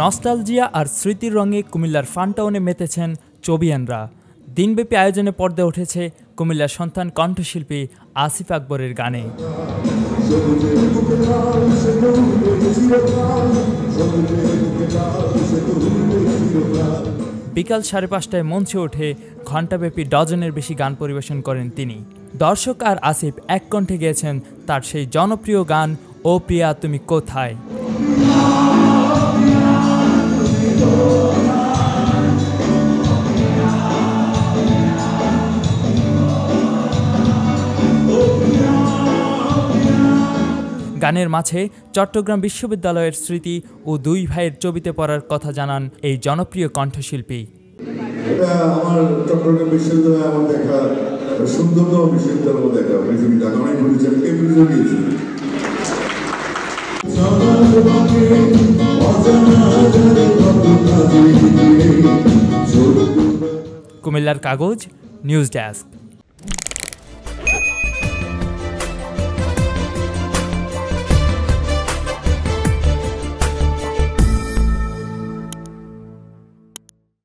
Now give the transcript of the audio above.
Nostalgia আর স্মৃতির রঙে কুমিল্লার ফানটাউনে মেতেছেন চবিয়ানরা। দিনব্যাপী আয়োজনে পর্দায় উঠেছে কুমিল্লার সন্তান কণ্ঠশিল্পী আসিফ আকবরের গানে। বিকাল 5:30টায় মঞ্চে ওঠে ঘণ্টাব্যাপী ডজনের বেশি গান পরিবেশন করেন তিনি। দর্শক আর আসিফ এক কণ্ঠে গেয়েছেন তার সেই জনপ্রিয় গান ও প্রিয়া তুমি কোথায়। গানের মাঝে চট্টগ্রাম বিশ্ববিদ্যালয়ের স্মৃতি ও দুই ভাইয়ের ছবিতে পড়ার কথা জানান এই জনপ্রিয় কণ্ঠশিল্পী। এটা আমার চট্টগ্রাম বিশ্ববিদ্যালয়ে আমার দেখা সুন্দরতম বিশ্ববিদ্যালয় দেখা পৃথিবীতে অনেক ঘুরেছি, আমি কেমব্রিজে গিয়েছি। কুমিল্লার কাগজ, নিউজ ডেস্ক।